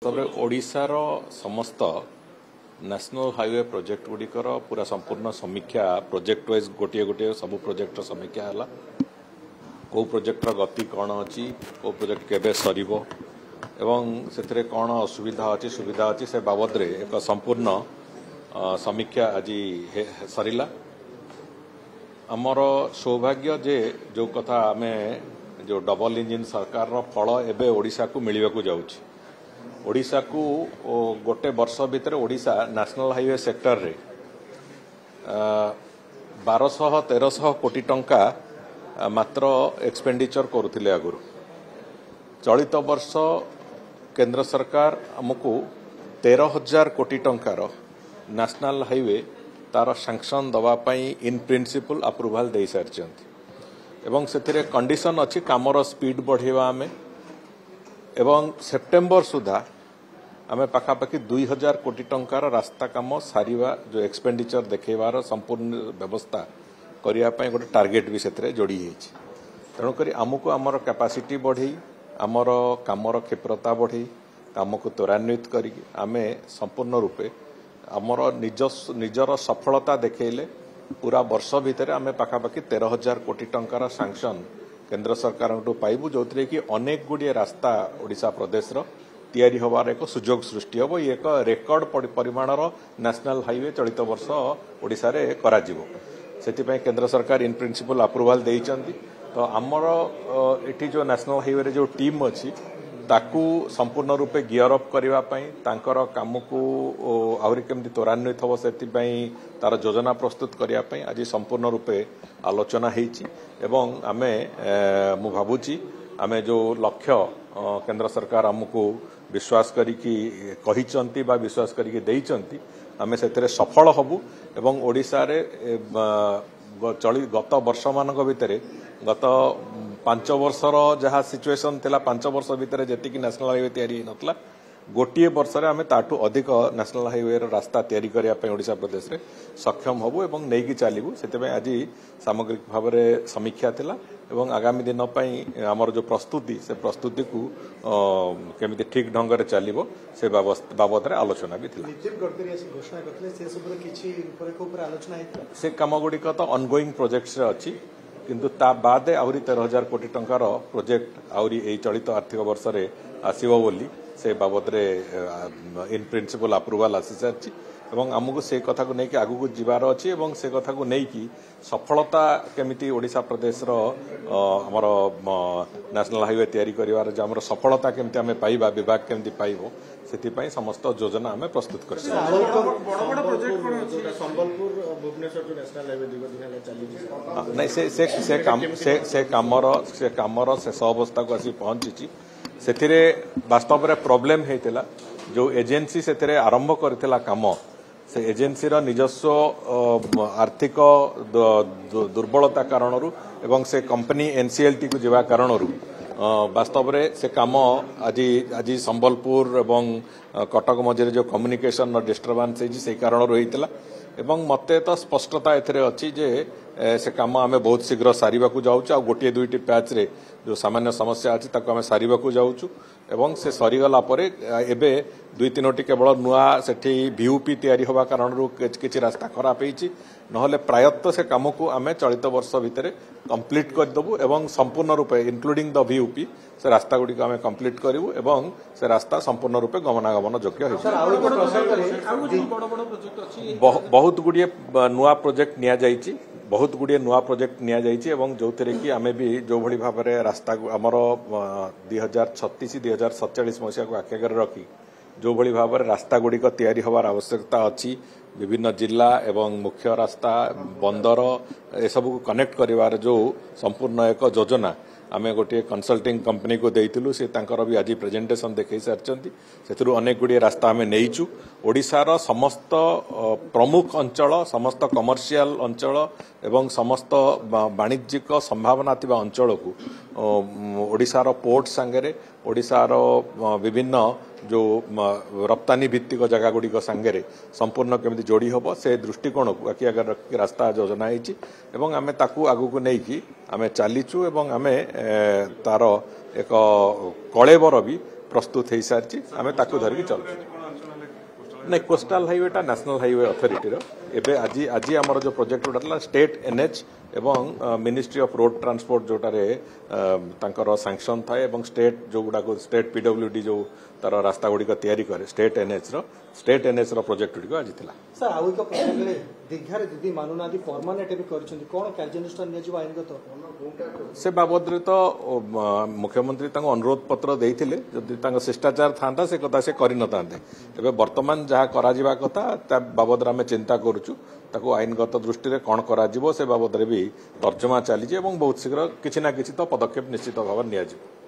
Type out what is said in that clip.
तबरे ओडिशार समस्त national highway project गुड़िकर पूरा संपूर्ण समीक्षा प्रोजेक्ट वाइज गोटे गोटे सब प्रोजेक्ट समीक्षा है कौ प्रोजेक्टर गति कौन अच्छी कौ प्रोजेक्ट केबे सरिबो एवं से कौन असुविधा अच्छी सुविधा अच्छी से बाबद रे एक संपूर्ण समीक्षा आज सरिला आमर सौभाग्य जे जो कथा आमे जो डबल इंजिन सरकार रो फल एबे ओडिशा को मिलवा को जाउछि ओडिशा को गोटे वर्ष भितर ओडिशा नेशनल हाईवे सेक्टर रे 1200-1300 कोटी टंका मात्र एक्सपेंडिचर करुथिले आगुरु चलित वर्ष केंद्र सरकार हमको 13,000 कोटी टंकार नेशनल हाईवे तार सैंक्शन दवापाई इन प्रिंसिपल अप्रूवाल दे सारी एवं से कंडीशन अच्छी कामर स्पीड बढ़ेवा आमे एवं सेप्टेम्बर सुधा आमे पाखापाखि 2,000 कोटी टंकार रास्ता काम सारिवा जो एक्सपेंडिचर देखेबार संपूर्ण व्यवस्था करने गोटे टार्गेट भी से जोड़ी तेणुक आमको आमर कैपेसिटी बढ़े आमर कामर क्षिप्रता बढ़े काम को त्वरान्वित करी आमे संपूर्ण रूपे आमर निजर सफलता देखले पूरा वर्ष भितर आमे पाखापाखि 13,000 कोटी टंकार सैंक्शन केंद्र सरकार पाइबू जो कि अनेक गुड़िए रास्ता ओडिशा प्रदेश तैयारी होवार एक सुजोग सृष्टि हम ये एक रेकर्ड परिमाणर नेशनल हाईवे चलित वर्ष ओडिशा रे करा जिवो सेतिपई केंद्र सरकार इन प्रिंसिपल अप्रूवाल देइचंती तो आमर एठी जो नेशनल हाईवे रे जो टीम अछि ताकू संपूर्ण रूपे गियर अप करबा पई तांकर काम को आहुरी केमती त्वरान्वित हो सेतिपई तार योजना प्रस्तुत करबा पई आज संपूर्ण रूपे आलोचना हेछि एवं आमे मु भाबुची आमे जो लक्ष्य केंद्र सरकार हमको विश्वास करिकी कहिचंती बा विश्वास करिकी देइचंती आमे सेतरे सफल हबु एवं ओडिसा रे गत वर्ष मानक भितरे गत 5 वर्षर जहाँ सिचुएशन थिला 5 वर्ष भितर जेतिकी नेशनल हाईवे तैयारी नतला गोटे वर्ष रे आमे ताठू अधिक नेशनल हाईवे रास्ता तैयारी करिया पे ओडिशा प्रदेश रे सक्षम हबु एवं नेकी चालिबु सेते आज सामग्रिक भाव में समीक्षा थिला एवं आगामी दिन पई हमर जो प्रस्तुति से प्रस्तुति को केमिति ठीक ढंग रे चलिबो से बाबद रे आलोचना भी थिला नितिन गडकरी ऐसी घोषणा करथले से सब रे किछि ऊपर आलोचना हेतला से काम गुडी का तो ऑनगोइंग प्रोजेक्ट्स रे अछि किंतु ता बादे आहुरी 13,000 कोटी टंकार प्रोजेक्ट आहुरी एई चलित आर्थिक वर्ष रे आसीबो बोली से बाबद रे इन प्रिंसिपल अप्रूवाल आसी सारछि एवं आमको से कथा को नहीं कि आगु को जीवार अच्छी एवं से कथा को नहीं कि सफलता केमिति ओडिशा प्रदेश रो हमर नेशनल हाईवे तैयारी करिवार जे हमर सफलता केमिति हमें पाइबा विभाग केमिति पाइबो सेति पई समस्त योजना हमें प्रस्तुत करछि बड़ बड़ प्रोजेक्ट कोन अछि संबलपुर भुवनेश्वर जो नेशनल हाईवे दीर्घ दिन होला चली नहीं से कामर शेष अवस्था को आसी पहुंची सेथिरे वास्तव में प्रॉब्लम हेतिला जो एजेंसी से आरंभ करथिला काम से एजेंसी रा निजस्व आर्थिक दुर्बलता कारणरू एवं से कंपनी एनसीएलटी को जीवा कारणरू वास्तव में से काम आज संबलपुर एवं कटक मझे जो कम्युनिकेशन डिस्टर्बांस से कारण होता एवं मते तो स्पष्टता एथरे अच्छी जे से काम आमे बहुत शीघ्र सारिबा को जाउछु आ गोटे दुईटी पैच रे जो सामान्य समस्या अछि ताको आमे सारिबा को जाउछु एवं से सरीगला परे एबे दुई तीनोटी केवल नुआ सेठी वीयूपी तैयारी होबा कारणरू किछि रास्ता खराब हेछि नहले प्रायतः से काम को आमे चलित वर्ष भितरे कंप्लीट कर दबु एवं संपूर्ण रूपे इंक्लूडिंग द वीयूपी से रास्ता गुडी को आमे कंप्लीट करिवु एवं से रास्ता संपूर्ण रूपे गमनागमन योग्य हो बहुत गुडिए नुआ प्रोजेक्ट निया जाइछि बहुत गुड़िए नुआ प्रोजेक्ट निया जाइछि एवं जो कि आमे भी जो भली भाव में रास्ता आमर 2036-2047 मसीहा को आखिगर रखी जो भली भाव में रास्ता गुड़िक तैयारी होवार आवश्यकता अच्छी विभिन्न जिला एवं मुख्य रास्ता बंदर ए सब को कनेक्ट करिवार जो संपूर्ण एक योजना आमे गोटे कंसल्टिंग कंपनी को देइतिलु से तांकर भी आज प्रेजेंटेशन देखै सारचंती सेथुरु अनेक गुडी रास्ता आमे नेइचु ओडिसार समस्त प्रमुख अंचल समस्त कमर्शियल अंचल एवं समस्त वाणिज्यिक संभावना थिबा अंचल को ओडिसार पोर्ट संगरे ओडिसार विभिन्न जो रप्तानी भित्तिक जगह गुड़ी सांगे संपूर्ण केमी जोड़ी हम से दृष्टिकोण को आखि आगे रखिक रास्ता योजना एवं आमे ताकू आगु को नहीं आमे चलीचु एवं आमे तार एक कलेबर भी प्रस्तुत हो सारी आम ताकू धरिकी चलुँ नहीं कोस्टाल हाईवेटा नेशनल हाईवे अथॉरिटी रो एबे आज आमर जो प्रोजेक्ट गुड़ा स्टेट एनएच एवं मिनिस्ट्री ऑफ रोड ट्रांसपोर्ट जोटारे तांकर सैंक्शन थाए एवं स्टेट जो गुड़ा स्टेट पीडब्ल्यूडी जो तार रास्ता गुड़िक तैयारी करे स्टेट एनएच रो प्रोजेक्ट गुड़िक आज थिला सर आउ एक प्रसंग दीघार दीदी मानुना परमानेंट भी कौन कार्यानुष्ठान निया आईनगत से बाबद तो मुख्यमंत्री अनुरोध पत्र देइथिले जदि शिष्टाचार था से कथा से कर वर्तमान जहाँ करा कथा बाबद आम चिंता करुचु ताकू आईनगत दृष्टि कौन करा से बाबद भी तर्जमा चली बहुत शीघ्र किसी ना किसी तो पदक्षेप निश्चित भाव नि